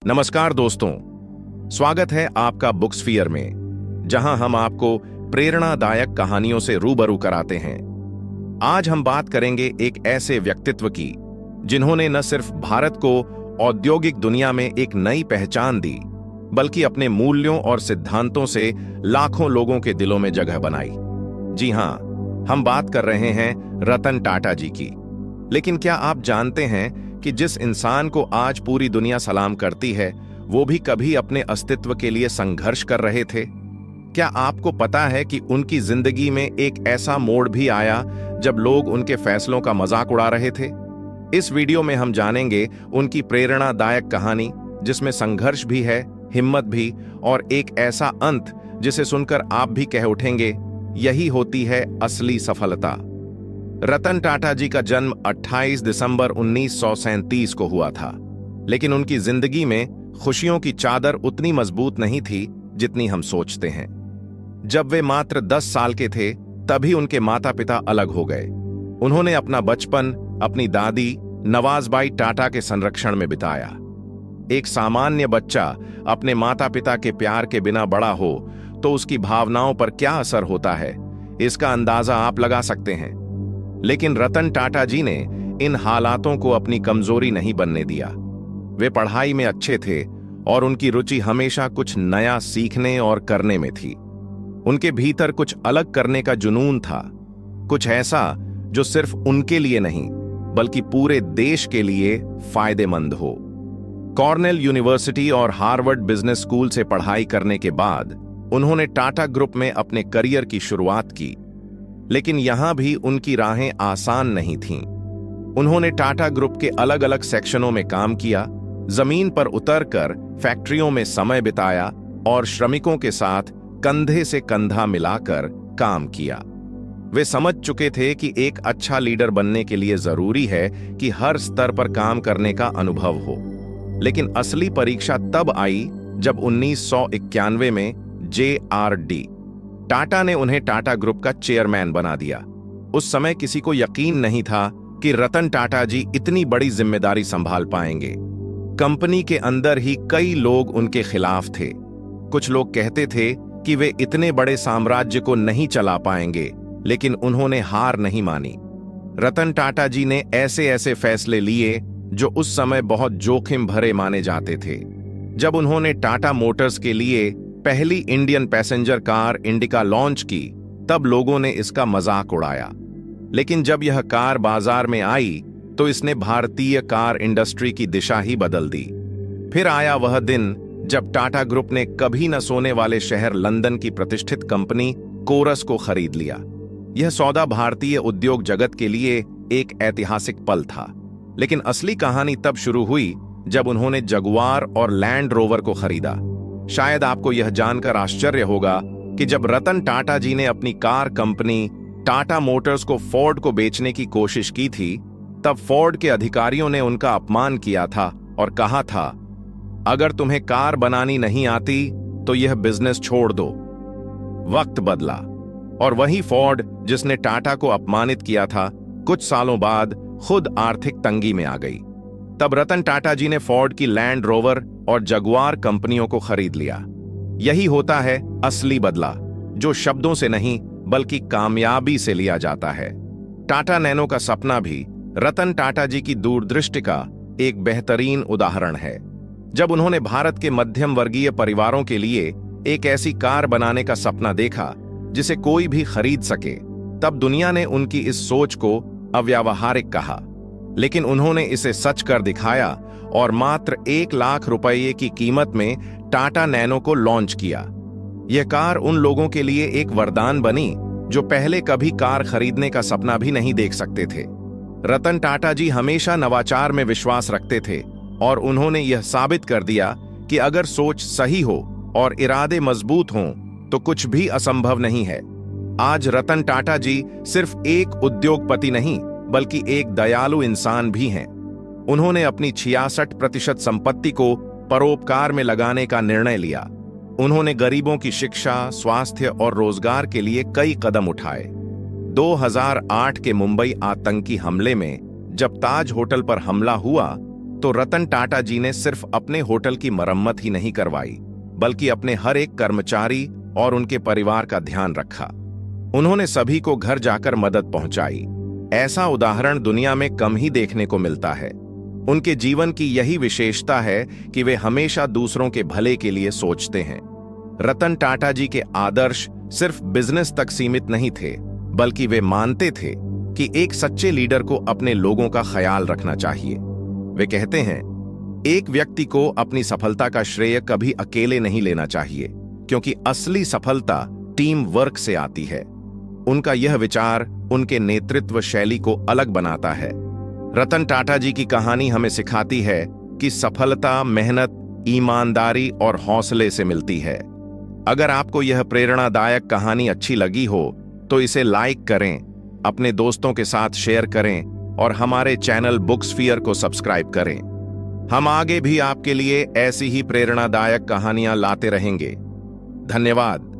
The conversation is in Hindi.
नमस्कार दोस्तों, स्वागत है आपका बुक्सफियर में, जहां हम आपको प्रेरणादायक कहानियों से रूबरू कराते हैं। आज हम बात करेंगे एक ऐसे व्यक्तित्व की जिन्होंने न सिर्फ भारत को औद्योगिक दुनिया में एक नई पहचान दी, बल्कि अपने मूल्यों और सिद्धांतों से लाखों लोगों के दिलों में जगह बनाई। जी हां, हम बात कर रहे हैं रतन टाटा जी की। लेकिन क्या आप जानते हैं कि जिस इंसान को आज पूरी दुनिया सलाम करती है, वो भी कभी अपने अस्तित्व के लिए संघर्ष कर रहे थे? क्या आपको पता है कि उनकी जिंदगी में एक ऐसा मोड़ भी आया जब लोग उनके फैसलों का मजाक उड़ा रहे थे? इस वीडियो में हम जानेंगे उनकी प्रेरणादायक कहानी, जिसमें संघर्ष भी है, हिम्मत भी, और एक ऐसा अंत जिसे सुनकर आप भी कह उठेंगे, यही होती है असली सफलता। रतन टाटा जी का जन्म 28 दिसंबर 1937 को हुआ था, लेकिन उनकी जिंदगी में खुशियों की चादर उतनी मजबूत नहीं थी जितनी हम सोचते हैं। जब वे मात्र 10 साल के थे, तभी उनके माता पिता अलग हो गए। उन्होंने अपना बचपन अपनी दादी नवाजबाई टाटा के संरक्षण में बिताया। एक सामान्य बच्चा अपने माता पिता के प्यार के बिना बड़ा हो तो उसकी भावनाओं पर क्या असर होता है, इसका अंदाजा आप लगा सकते हैं। लेकिन रतन टाटा जी ने इन हालातों को अपनी कमजोरी नहीं बनने दिया। वे पढ़ाई में अच्छे थे और उनकी रुचि हमेशा कुछ नया सीखने और करने में थी। उनके भीतर कुछ अलग करने का जुनून था, कुछ ऐसा जो सिर्फ उनके लिए नहीं बल्कि पूरे देश के लिए फायदेमंद हो। कॉर्नेल यूनिवर्सिटी और हार्वर्ड बिजनेस स्कूल से पढ़ाई करने के बाद उन्होंने टाटा ग्रुप में अपने करियर की शुरुआत की। लेकिन यहां भी उनकी राहें आसान नहीं थीं। उन्होंने टाटा ग्रुप के अलग अलग सेक्शनों में काम किया, जमीन पर उतरकर फैक्ट्रियों में समय बिताया और श्रमिकों के साथ कंधे से कंधा मिलाकर काम किया। वे समझ चुके थे कि एक अच्छा लीडर बनने के लिए जरूरी है कि हर स्तर पर काम करने का अनुभव हो। लेकिन असली परीक्षा तब आई जब 1991 में JRD टाटा ने उन्हें टाटा ग्रुप का चेयरमैन बना दिया। उस समय किसी को यकीन नहीं था कि रतन टाटा जी इतनी बड़ी जिम्मेदारी संभाल पाएंगे। कंपनी के अंदर ही कई लोग उनके खिलाफ थे। कुछ लोग कहते थे कि वे इतने बड़े साम्राज्य को नहीं चला पाएंगे, लेकिन उन्होंने हार नहीं मानी। रतन टाटा जी ने ऐसे ऐसे फैसले लिए जो उस समय बहुत जोखिम भरे माने जाते थे। जब उन्होंने टाटा मोटर्स के लिए पहली Indian passenger car indica launch की, तब लोगों ने इसका मजाक उड़ाया। लेकिन जब यह कार बाजार में आई तो इसने भारतीय कार इंडस्ट्री की दिशा ही बदल दी। फिर आया वह दिन जब टाटा ग्रुप ने कभी न सोने वाले शहर लंदन की प्रतिष्ठित कंपनी कोरस को खरीद लिया। यह सौदा भारतीय उद्योग जगत के लिए एक ऐतिहासिक पल था। लेकिन असली कहानी तब शुरू हुई जब उन्होंने जगुआर और लैंड रोवर को खरीदा। शायद आपको यह जानकर आश्चर्य होगा कि जब रतन टाटा जी ने अपनी कार कंपनी टाटा मोटर्स को फोर्ड को बेचने की कोशिश की थी, तब फोर्ड के अधिकारियों ने उनका अपमान किया था और कहा था, अगर तुम्हें कार बनानी नहीं आती तो यह बिजनेस छोड़ दो। वक्त बदला और वही फोर्ड जिसने टाटा को अपमानित किया था, कुछ सालों बाद खुद आर्थिक तंगी में आ गई। तब रतन टाटा जी ने फोर्ड की लैंड रोवर और जगुआर कंपनियों को खरीद लिया। यही होता है असली बदला, जो शब्दों से नहीं बल्कि कामयाबी से लिया जाता है। टाटा नैनो का सपना भी रतन टाटा जी की दूरदृष्टि का एक बेहतरीन उदाहरण है। जब उन्होंने भारत के मध्यम वर्गीय परिवारों के लिए एक ऐसी कार बनाने का सपना देखा जिसे कोई भी खरीद सके, तब दुनिया ने उनकी इस सोच को अव्यावहारिक कहा। लेकिन उन्होंने इसे सच कर दिखाया और मात्र 1 लाख रुपये की कीमत में टाटा नैनो को लॉन्च किया। यह कार उन लोगों के लिए एक वरदान बनी जो पहले कभी कार खरीदने का सपना भी नहीं देख सकते थे। रतन टाटा जी हमेशा नवाचार में विश्वास रखते थे और उन्होंने यह साबित कर दिया कि अगर सोच सही हो और इरादे मजबूत हों तो कुछ भी असंभव नहीं है। आज रतन टाटा जी सिर्फ एक उद्योगपति नहीं बल्कि एक दयालु इंसान भी हैं। उन्होंने अपनी 66% संपत्ति को परोपकार में लगाने का निर्णय लिया। उन्होंने गरीबों की शिक्षा, स्वास्थ्य और रोजगार के लिए कई कदम उठाए। 2008 के मुंबई आतंकी हमले में जब ताज होटल पर हमला हुआ तो रतन टाटा जी ने सिर्फ अपने होटल की मरम्मत ही नहीं करवाई, बल्कि अपने हर एक कर्मचारी और उनके परिवार का ध्यान रखा। उन्होंने सभी को घर जाकर मदद पहुंचाई। ऐसा उदाहरण दुनिया में कम ही देखने को मिलता है। उनके जीवन की यही विशेषता है कि वे हमेशा दूसरों के भले के लिए सोचते हैं। रतन टाटा जी के आदर्श सिर्फ बिजनेस तक सीमित नहीं थे, बल्कि वे मानते थे कि एक सच्चे लीडर को अपने लोगों का ख्याल रखना चाहिए। वे कहते हैं, एक व्यक्ति को अपनी सफलता का श्रेय कभी अकेले नहीं लेना चाहिए, क्योंकि असली सफलता टीम वर्क से आती है। उनका यह विचार उनके नेतृत्व शैली को अलग बनाता है। रतन टाटा जी की कहानी हमें सिखाती है कि सफलता मेहनत, ईमानदारी और हौसले से मिलती है। अगर आपको यह प्रेरणादायक कहानी अच्छी लगी हो तो इसे लाइक करें, अपने दोस्तों के साथ शेयर करें और हमारे चैनल बुक्सफियर को सब्सक्राइब करें। हम आगे भी आपके लिए ऐसी ही प्रेरणादायक कहानियां लाते रहेंगे। धन्यवाद।